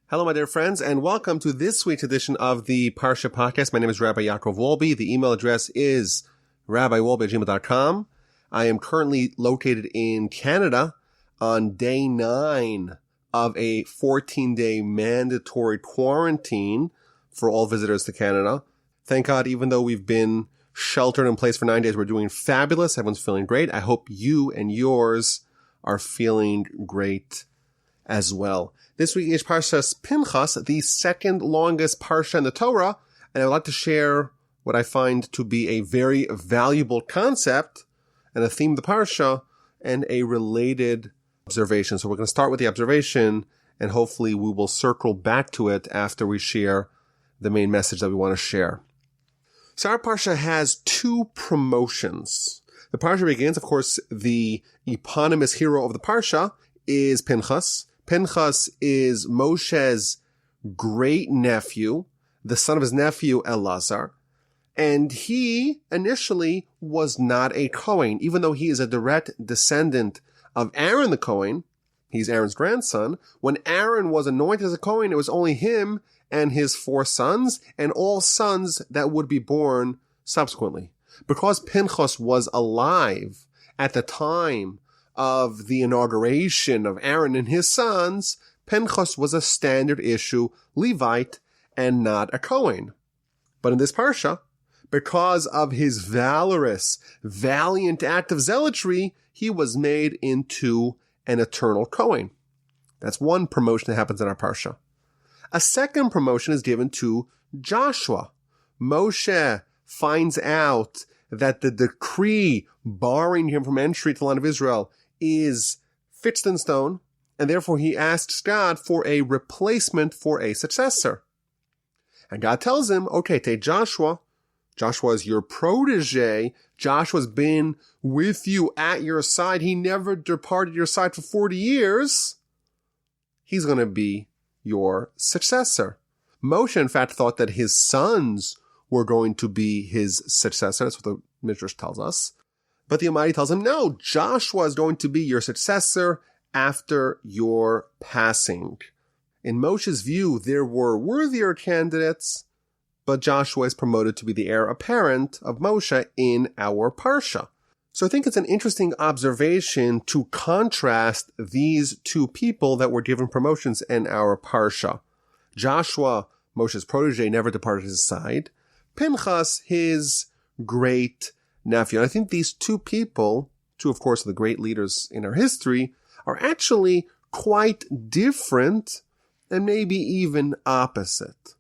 Hello, my dear friends, and welcome to this week's edition of the Parsha Podcast. My name is Rabbi Yaakov Wolbe. The email address is rabbiwolbe@gmail.com. I am currently located in Canada on day 9 of a 14-day mandatory quarantine for all visitors to Canada. Thank God, even though we've been sheltered in place for 9 days, we're doing fabulous. Everyone's feeling great. I hope you and yours are feeling great as well. This week is Parshas Pinchas, the second longest Parsha in the Torah, and I'd like to share what I find to be a very valuable concept and a theme of the Parsha and a related observation. So we're going to start with the observation, and hopefully we will circle back to it after we share the main message that we want to share. So our Parsha has two promotions. The Parsha begins, of course, the eponymous hero of the Parsha is Pinchas. Pinchas is Moshe's great-nephew, the son of his nephew Elazar, and he initially was not a Kohen, even though he is a direct descendant of Aaron the Kohen. He's Aaron's grandson. When Aaron was anointed as a Kohen, it was only him and his 4 sons, and all sons that would be born subsequently. Because Pinchas was alive at the time of the inauguration of Aaron and his sons, Pinchas was a standard issue Levite and not a Kohen. But in this Parsha, because of his valorous, valiant act of zealotry, he was made into an eternal Kohen. That's one promotion that happens in our Parsha. A second promotion is given to Joshua. Moshe finds out that the decree barring him from entry to the land of Israel is fixed in stone, and therefore he asks God for a replacement for a successor. And God tells him, okay, take Joshua. Joshua is your protege. Joshua's been with you at your side. He never departed your side for 40 years. He's going to be your successor. Moshe, in fact, thought that his sons were going to be his successor. That's what the Midrash tells us. But the Almighty tells him, no, Joshua is going to be your successor after your passing. In Moshe's view, there were worthier candidates, but Joshua is promoted to be the heir apparent of Moshe in our Parsha. So I think it's an interesting observation to contrast these two people that were given promotions in our Parsha. Joshua, Moshe's protege, never departed his side. Pinchas, his great nephew. And I think these two people, two of course of the great leaders in our history, are actually quite different and maybe even opposite.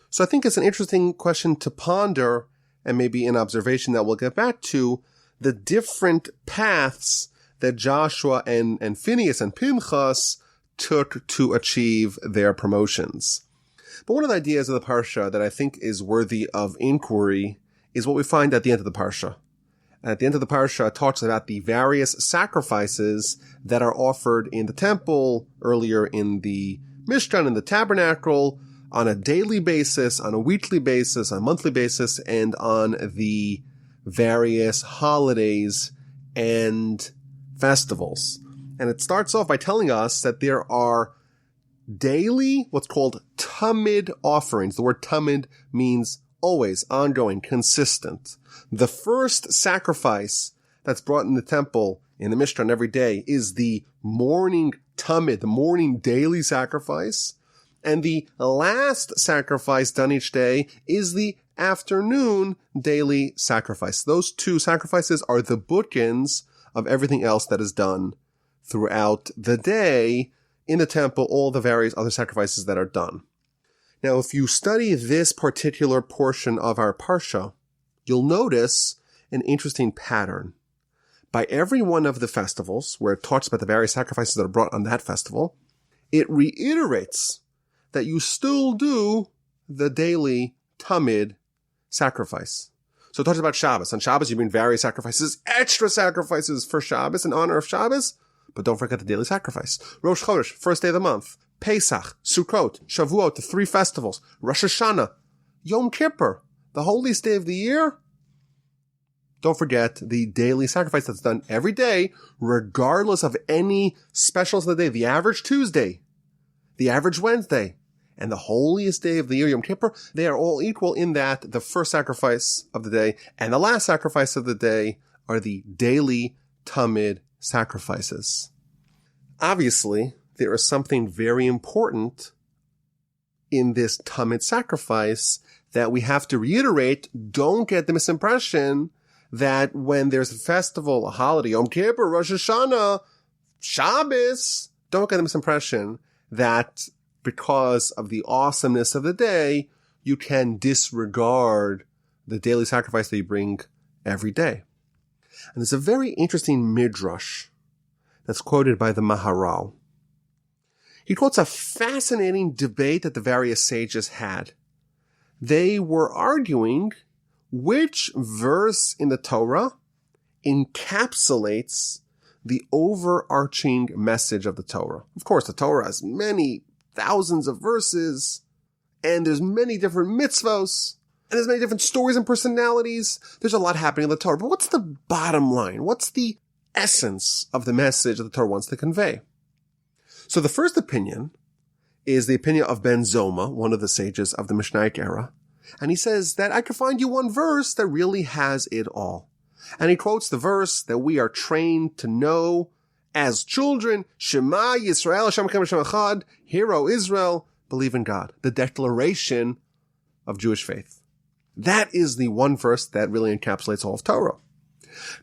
So I think it's an interesting question to ponder and maybe an observation that we'll get back to, the different paths that Joshua and Phineas and Pinchas took to achieve their promotions. But one of the ideas of the Parsha that I think is worthy of inquiry is what we find at the end of the Parsha. At the end of the Parsha, it talks about the various sacrifices that are offered in the temple, earlier in the Mishkan, in the tabernacle, on a daily basis, on a weekly basis, on a monthly basis, and on the various holidays and festivals. And it starts off by telling us that there are daily, what's called Tamid offerings. The word Tamid means always, ongoing, consistent. The first sacrifice that's brought in the temple, in the Mishkan every day, is the morning Tamid, the morning daily sacrifice. And the last sacrifice done each day is the afternoon daily sacrifice. Those two sacrifices are the bookends of everything else that is done throughout the day in the temple, all the various other sacrifices that are done. Now, if you study this particular portion of our Parsha, you'll notice an interesting pattern. By every one of the festivals, where it talks about the various sacrifices that are brought on that festival, it reiterates that you still do the daily Tamid sacrifice. So it talks about Shabbos. On Shabbos, you bring various sacrifices, extra sacrifices for Shabbos in honor of Shabbos, but don't forget the daily sacrifice. Rosh Chodesh, first day of the month. Pesach, Sukkot, Shavuot, the 3 festivals. Rosh Hashanah, Yom Kippur, the holiest day of the year. Don't forget the daily sacrifice that's done every day, regardless of any specials of the day. The average Tuesday, the average Wednesday, and the holiest day of the year, Yom Kippur, they are all equal in that the first sacrifice of the day and the last sacrifice of the day are the daily Tamid sacrifices. Obviously, there is something very important in this Tamid sacrifice that we have to reiterate. Don't get the misimpression that when there's a festival, a holiday, Yom Kippur, Rosh Hashanah, Shabbos, don't get the misimpression that because of the awesomeness of the day, you can disregard the daily sacrifice that you bring every day. And there's a very interesting Midrash that's quoted by the Maharal. He quotes a fascinating debate that the various sages had. They were arguing which verse in the Torah encapsulates the overarching message of the Torah. Of course, the Torah has many thousands of verses, and there's many different mitzvos, and there's many different stories and personalities. There's a lot happening in the Torah. But what's the bottom line? What's the essence of the message that the Torah wants to convey? So the first opinion is the opinion of Ben Zoma, one of the sages of the Mishnaic era. And he says that I could find you one verse that really has it all. And he quotes the verse that we are trained to know as children, Shema Yisrael, Hashem Elokeinu Hashem Echad, Hear, O Israel, believe in God, the declaration of Jewish faith. That is the one verse that really encapsulates all of Torah.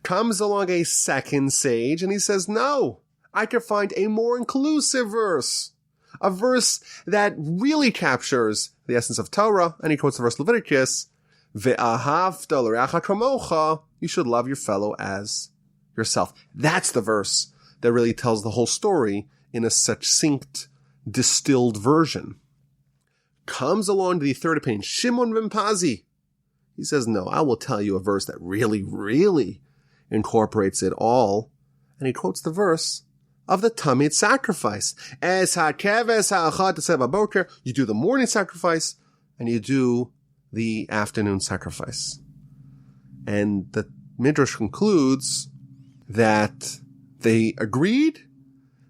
Comes along a second sage and he says, no, I could find a more inclusive verse, a verse that really captures the essence of Torah. And he quotes the verse Leviticus, Ve'ahavta l'reacha kamocha, you should love your fellow as yourself. That's the verse that really tells the whole story in a succinct, distilled version. Comes along to the third opinion, Shimon ben Pazi. He says, no, I will tell you a verse that really, really incorporates it all. And he quotes the verse of the Tamid sacrifice. Es ha'keves ha'achad t'seh b'boker. You do the morning sacrifice and you do the afternoon sacrifice. And the Midrash concludes that they agreed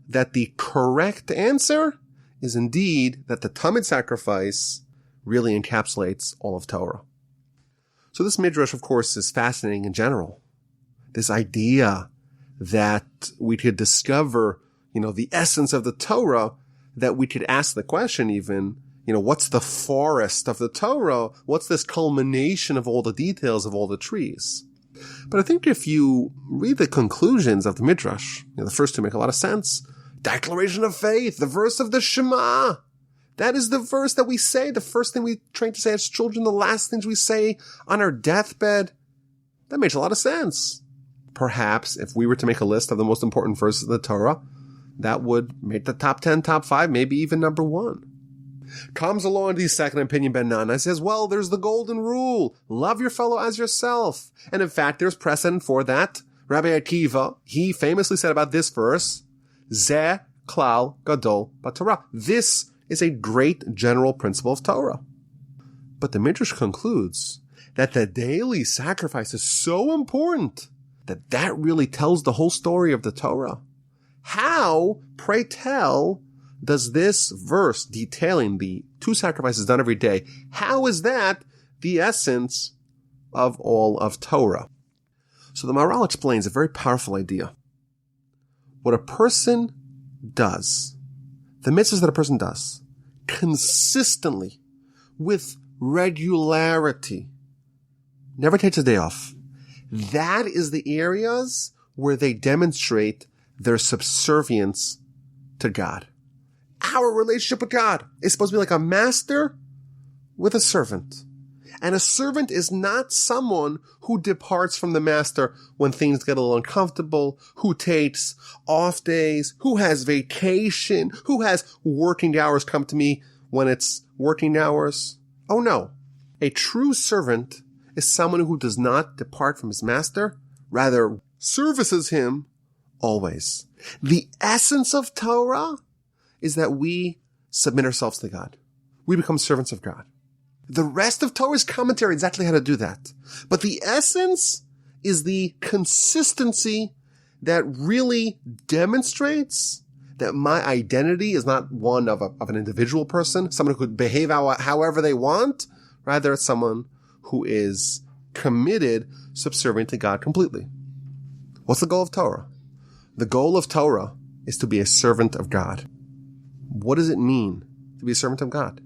that the correct answer is indeed that the Tamid sacrifice really encapsulates all of Torah. So this Midrash, of course, is fascinating in general. This idea that we could discover, the essence of the Torah, that we could ask the question even, what's the forest of the Torah? What's this culmination of all the details of all the trees? But I think if you read the conclusions of the Midrash, the first two make a lot of sense. Declaration of faith, the verse of the Shema. That is the verse that we say, the first thing we train to say as children, the last things we say on our deathbed. That makes a lot of sense. Perhaps if we were to make a list of the most important verses of the Torah, that would make the top 10, top 5, maybe even number 1. Comes along to the second opinion, Ben Nana says, well, there's the golden rule. Love your fellow as yourself. And in fact, there's precedent for that. Rabbi Akiva, he famously said about this verse, Zeh klal gadol b'Torah. This is a great general principle of Torah. But the Midrash concludes that the daily sacrifice is so important that really tells the whole story of the Torah. How, pray tell, does this verse detailing the 2 sacrifices done every day, how is that the essence of all of Torah? So the Maharal explains a very powerful idea. What a person does, the mitzvahs that a person does, consistently, with regularity, never takes a day off, that is the areas where they demonstrate their subservience to God. Our relationship with God is supposed to be like a master with a servant. And a servant is not someone who departs from the master when things get a little uncomfortable, who takes off days, who has vacation, who has working hours come to me when it's working hours. Oh no. A true servant is someone who does not depart from his master, rather services him always. The essence of Torah is that we submit ourselves to God. We become servants of God. The rest of Torah is commentary exactly how to do that. But the essence is the consistency that really demonstrates that my identity is not one of an individual person, someone who could behave however they want. Rather, it's someone who is committed, subservient to God completely. What's the goal of Torah? The goal of Torah is to be a servant of God. What does it mean to be a servant of God?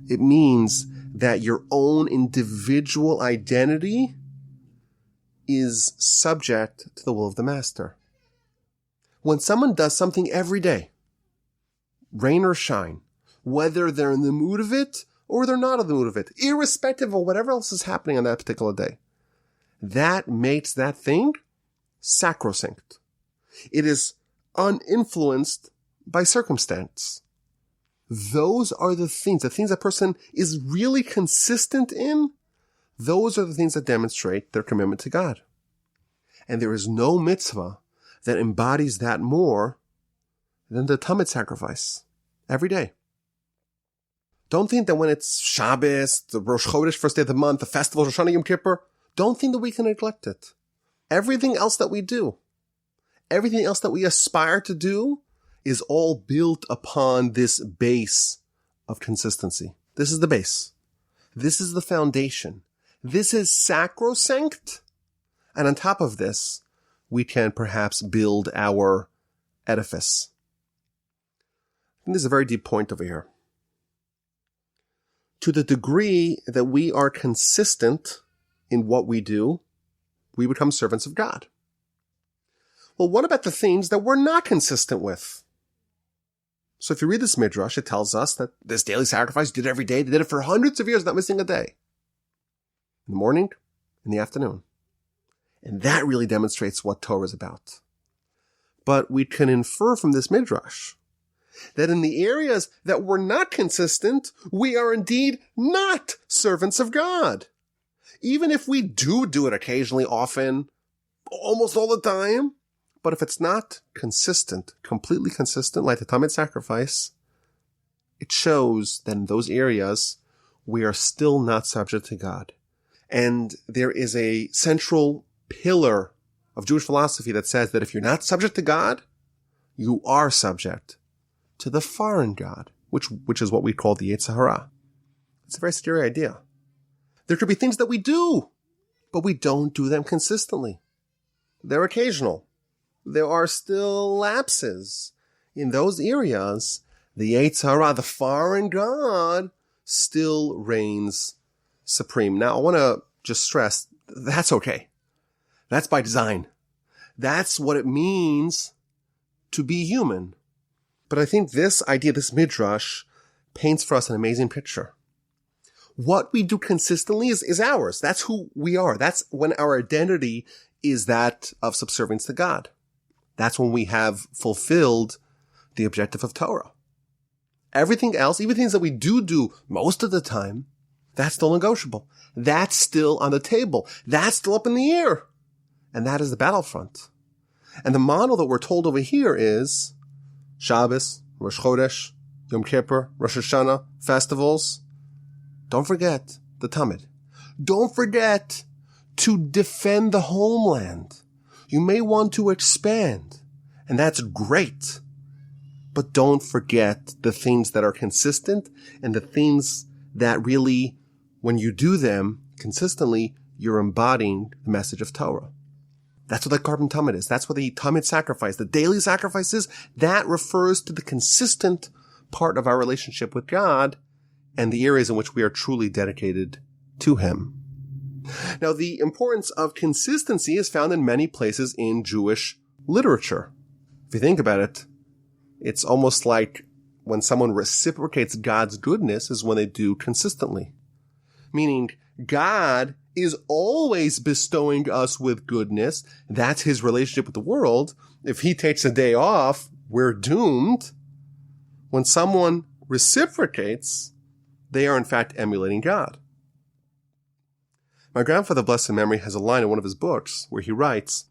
It means that your own individual identity is subject to the will of the master. When someone does something every day, rain or shine, whether they're in the mood of it or they're not in the mood of it, irrespective of whatever else is happening on that particular day, that makes that thing sacrosanct. It is uninfluenced by circumstance. Those are the things a person is really consistent in. Those are the things that demonstrate their commitment to God. And there is no mitzvah that embodies that more than the Tamid sacrifice every day. Don't think that when it's Shabbos, the Rosh Chodesh, first day of the month, the festival, Rosh Hashanah, Yom Kippur, don't think that we can neglect it. Everything else that we do, everything else that we aspire to do is all built upon this base of consistency. This is the base. This is the foundation. This is sacrosanct. And on top of this, we can perhaps build our edifice. And this is a very deep point over here. To the degree that we are consistent in what we do, we become servants of God. Well, what about the things that we're not consistent with? So if you read this Midrash, it tells us that this daily sacrifice did every day. They did it for hundreds of years, not missing a day. In the morning, in the afternoon. And that really demonstrates what Torah is about. But we can infer from this Midrash that in the areas that we're not consistent, we are indeed not servants of God. Even if we do it occasionally, often, almost all the time, but if it's not consistent, completely consistent, like the Tamid sacrifice, it shows that in those areas, we are still not subject to God. And there is a central pillar of Jewish philosophy that says that if you're not subject to God, you are subject to the foreign God, which is what we call the Yetzer Hara. It's a very scary idea. There could be things that we do, but we don't do them consistently. They're occasional. There are still lapses. In those areas, the Yetzer Hara, the foreign God, still reigns supreme. Now, I want to just stress, that's okay. That's by design. That's what it means to be human. But I think this idea, this Midrash, paints for us an amazing picture. What we do consistently is ours. That's who we are. That's when our identity is that of subservience to God. That's when we have fulfilled the objective of Torah. Everything else, even things that we do most of the time, that's still negotiable. That's still on the table. That's still up in the air. And that is the battlefront. And the model that we're told over here is Shabbos, Rosh Chodesh, Yom Kippur, Rosh Hashanah, festivals. Don't forget the Tamid. Don't forget to defend the homeland. You may want to expand, and that's great. But don't forget the things that are consistent and the things that really, when you do them consistently, you're embodying the message of Torah. That's what the carbon Tamid is. That's what the Tamid sacrifice, the daily sacrifice is. That refers to the consistent part of our relationship with God and the areas in which we are truly dedicated to Him. Now, the importance of consistency is found in many places in Jewish literature. If you think about it, it's almost like when someone reciprocates God's goodness is when they do consistently. Meaning, God is always bestowing us with goodness. That's His relationship with the world. If He takes a day off, we're doomed. When someone reciprocates, they are in fact emulating God. My grandfather, blessed in memory, has a line in one of his books where he writes,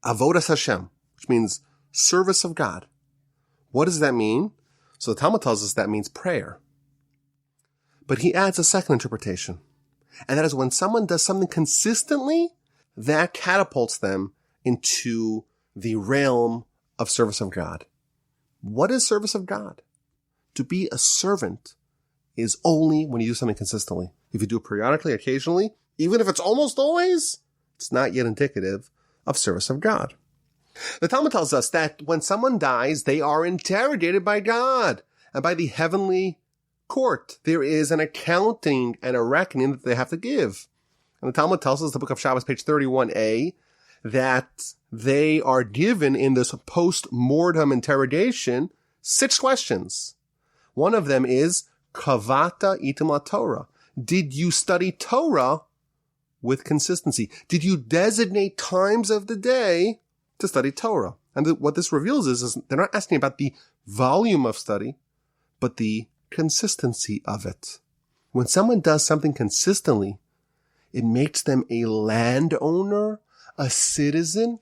Avodas Hashem, which means service of God. What does that mean? So the Talmud tells us that means prayer. But he adds a second interpretation. And that is when someone does something consistently, that catapults them into the realm of service of God. What is service of God? To be a servant is only when you do something consistently. If you do it periodically, occasionally, even if it's almost always, it's not yet indicative of service of God. The Talmud tells us that when someone dies, they are interrogated by God and by the heavenly court. There is an accounting and a reckoning that they have to give. And the Talmud tells us, the book of Shabbat, page 31a, that they are given in this post-mortem interrogation 6 questions. One of them is, Kavata itim la Torah. Did you study Torah with consistency? Did you designate times of the day to study Torah? And what this reveals is they're not asking about the volume of study, but the consistency of it. When someone does something consistently, it makes them a landowner, a citizen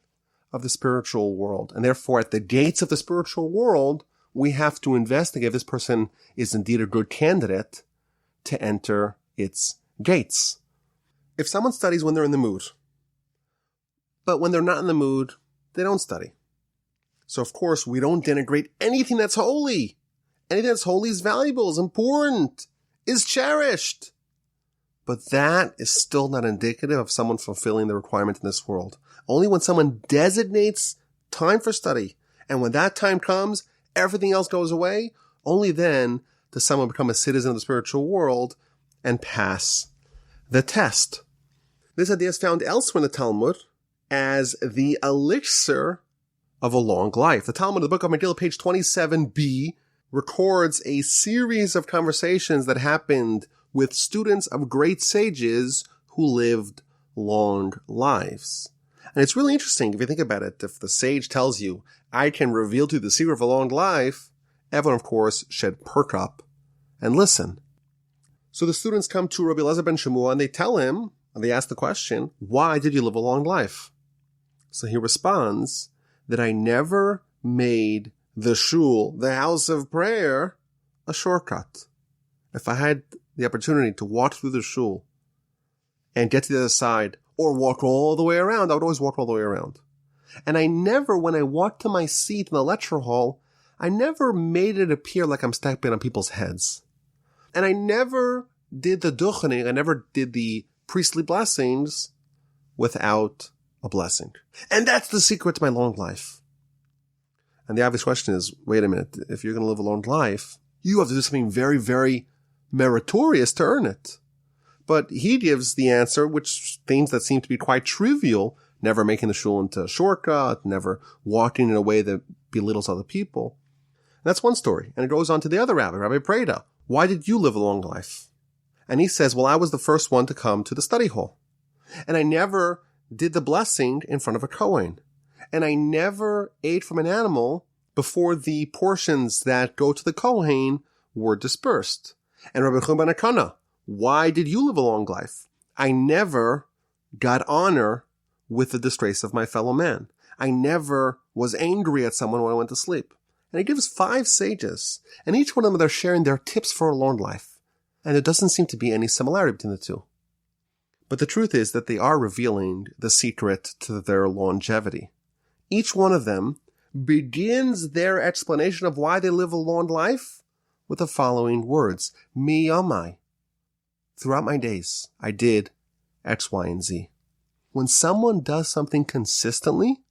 of the spiritual world. And therefore, at the gates of the spiritual world, we have to investigate if this person is indeed a good candidate to enter its gates. If someone studies when they're in the mood, but when they're not in the mood, they don't study. So of course, we don't denigrate anything that's holy. Anything that's holy is valuable, is important, is cherished. But that is still not indicative of someone fulfilling the requirement in this world. Only when someone designates time for study, and when that time comes, everything else goes away, only then does someone become a citizen of the spiritual world and pass the test. This idea is found elsewhere in the Talmud as the elixir of a long life. The Talmud, the book of Megillah, page 27b, records a series of conversations that happened with students of great sages who lived long lives. And it's really interesting if you think about it. If the sage tells you, I can reveal to you the secret of a long life, everyone, of course, should perk up and listen. So the students come to Rabbi Elazar ben Shemua and they tell him, and they ask the question, why did you live a long life? So he responds that I never made the shul, the house of prayer, a shortcut. If I had the opportunity to walk through the shul and get to the other side or walk all the way around, I would always walk all the way around. And I never, when I walked to my seat in the lecture hall, I never made it appear like I'm stepping on people's heads. And I never did the duchening, I never did the priestly blessings without a blessing. And that's the secret to my long life. And the obvious question is, wait a minute, if you're going to live a long life, you have to do something very, very meritorious to earn it. But he gives the answer, which things that seem to be quite trivial, never making the shul into a shortcut, never walking in a way that belittles other people. And that's one story. And it goes on to the other rabbi, Rabbi Preda. Why did you live a long life? And he says, well, I was the first one to come to the study hall. And I never did the blessing in front of a Kohen. And I never ate from an animal before the portions that go to the Kohen were dispersed. And Rabbi Chum ben Akana, why did you live a long life? I never got honor with the disgrace of my fellow man. I never was angry at someone when I went to sleep. And he gives 5 sages, and each one of them they're sharing their tips for a long life. And there doesn't seem to be any similarity between the two. But the truth is that they are revealing the secret to their longevity. Each one of them begins their explanation of why they live a long life with the following words. Mi yamai. Throughout my days, I did X, Y, and Z. When someone does something consistently,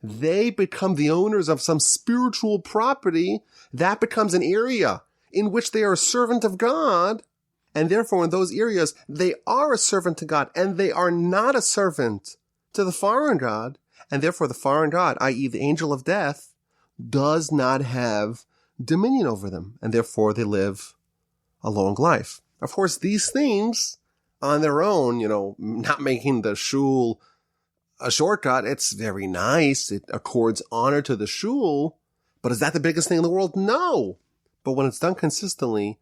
they become the owners of some spiritual property that becomes an area in which they are a servant of God. And therefore, in those areas, they are a servant to God and they are not a servant to the foreign God. And therefore, the foreign God, i.e. the angel of death, does not have dominion over them. And therefore, they live a long life. Of course, these things on their own, not making the shul a shortcut, it's very nice. It accords honor to the shul. But is that the biggest thing in the world? No. But when it's done consistently,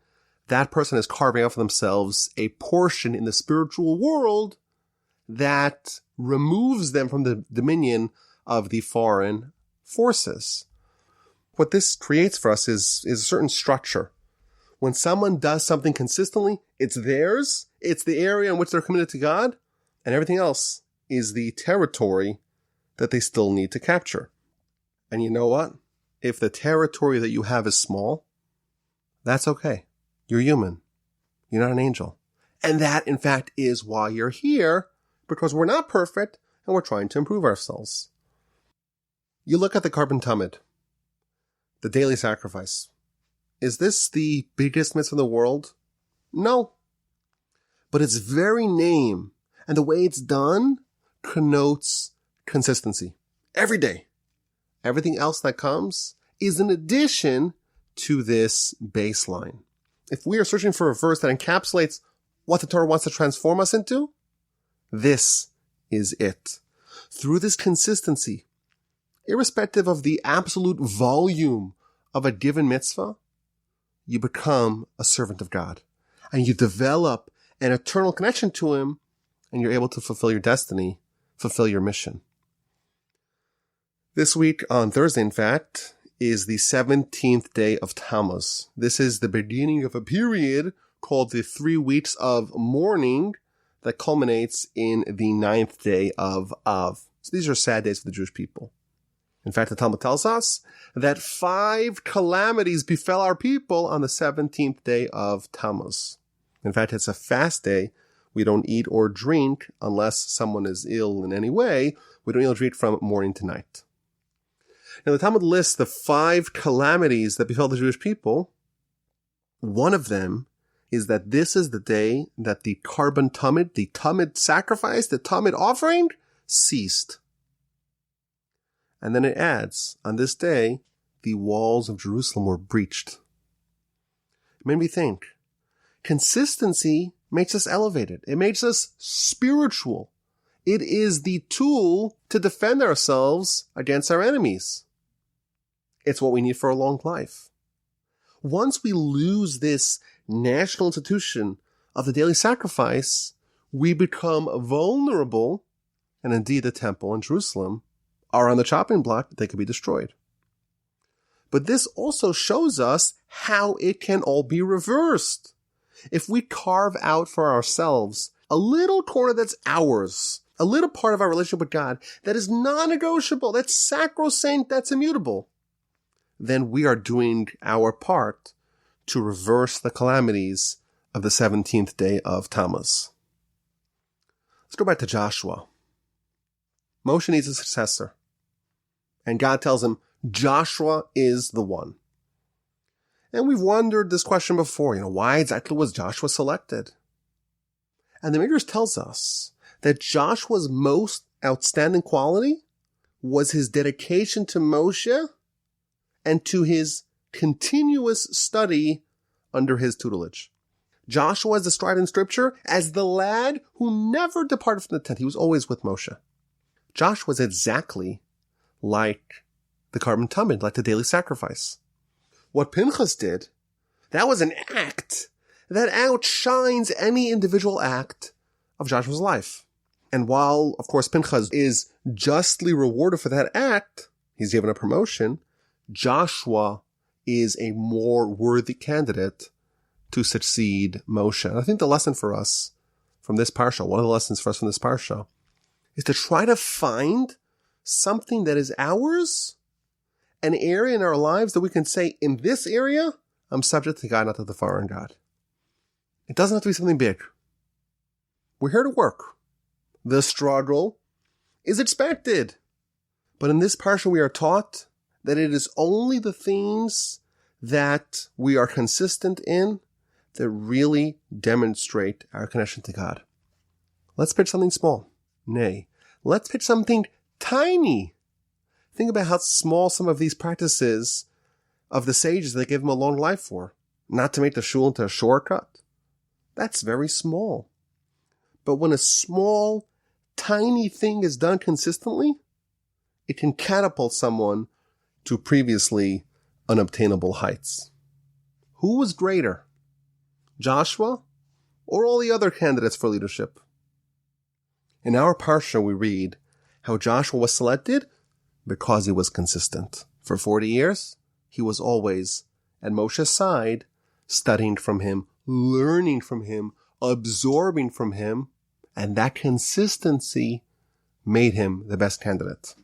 that person is carving out for themselves a portion in the spiritual world that removes them from the dominion of the foreign forces. What this creates for us is a certain structure. When someone does something consistently, it's theirs, it's the area in which they're committed to God, and everything else is the territory that they still need to capture. And you know what? if the territory that you have is small, that's okay. You're human. You're not an angel. And that, in fact, is why you're here, because we're not perfect and we're trying to improve ourselves. You look at the Korban Tamid, the daily sacrifice. Is this the biggest mitzvah in the world? No. But its very name and the way it's done connotes consistency. Every day. Everything else that comes is an addition to this baseline. If we are searching for a verse that encapsulates what the Torah wants to transform us into, this is it. Through this consistency, irrespective of the absolute volume of a given mitzvah, you become a servant of God. And you develop an eternal connection to Him, and you're able to fulfill your destiny, fulfill your mission. This week, on Thursday, in fact, is the 17th day of Tammuz. This is the beginning of a period called the 3 weeks of mourning that culminates in the 9th day of Av. So these are sad days for the Jewish people. In fact, the Talmud tells us that 5 calamities befell our people on the 17th day of Tammuz. In fact, it's a fast day. We don't eat or drink unless someone is ill in any way. We don't eat or drink from morning to night. Now, the Talmud lists the 5 calamities that befell the Jewish people. One of them is that this is the day that the Korban Tamid, the Tamid sacrifice, the Tamid offering, ceased. And then it adds, on this day, the walls of Jerusalem were breached. It made me think. Consistency makes us elevated. It makes us spiritual. It is the tool to defend ourselves against our enemies. It's what we need for a long life. Once we lose this national institution of the daily sacrifice, we become vulnerable, and indeed the temple in Jerusalem are on the chopping block. They could be destroyed. But this also shows us how it can all be reversed. If we carve out for ourselves a little corner that's ours, a little part of our relationship with God that is non-negotiable, that's sacrosanct, that's immutable, then we are doing our part to reverse the calamities of the 17th day of Tammuz. Let's go back to Joshua. Moshe needs a successor. And God tells him, Joshua is the one. And we've wondered this question before, why exactly was Joshua selected? And the Midrash tells us that Joshua's most outstanding quality was his dedication to Moshe and to his continuous study under his tutelage. Joshua is described in Scripture as the lad who never departed from the tent. He was always with Moshe. Joshua is exactly like the Korban Tamid, like the daily sacrifice. What Pinchas did, that was an act that outshines any individual act of Joshua's life. And while, of course, Pinchas is justly rewarded for that act, he's given a promotion, Joshua is a more worthy candidate to succeed Moshe. And I think the lesson for us from this parsha, one of the lessons for us from this parsha, is to try to find something that is ours, an area in our lives that we can say, in this area, I'm subject to God, not to the foreign God. It doesn't have to be something big. We're here to work. The struggle is expected. But in this parsha, we are taught that it is only the things that we are consistent in that really demonstrate our connection to God. Let's pick something small. Nay, let's pick something tiny. Think about how small some of these practices of the sages they gave them a long life for. Not to make the shul into a shortcut. That's very small. But when a small, tiny thing is done consistently, it can catapult someone to previously unobtainable heights. Who was greater, Joshua or all the other candidates for leadership? In our parsha, we read how Joshua was selected because he was consistent. For 40 years, he was always at Moshe's side, studying from him, learning from him, absorbing from him, and that consistency made him the best candidate.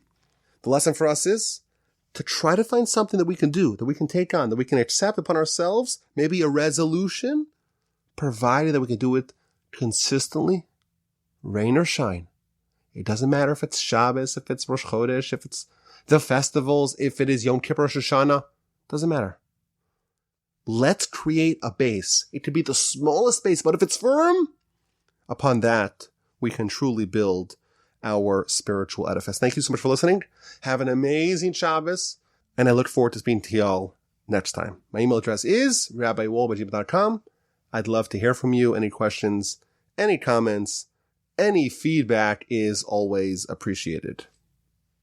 The lesson for us is, to try to find something that we can do, that we can take on, that we can accept upon ourselves, maybe a resolution, provided that we can do it consistently, rain or shine. It doesn't matter if it's Shabbos, if it's Rosh Chodesh, if it's the festivals, if it is Yom Kippur, Rosh Hashanah, doesn't matter. Let's create a base. It could be the smallest base, but if it's firm, upon that, we can truly build our spiritual edifice. Thank you so much for listening. Have an amazing Shabbos, and I look forward to speaking to y'all next time. My email address is rabbiwolbe@gmail.com. I'd love to hear from you. Any questions, any comments, any feedback is always appreciated.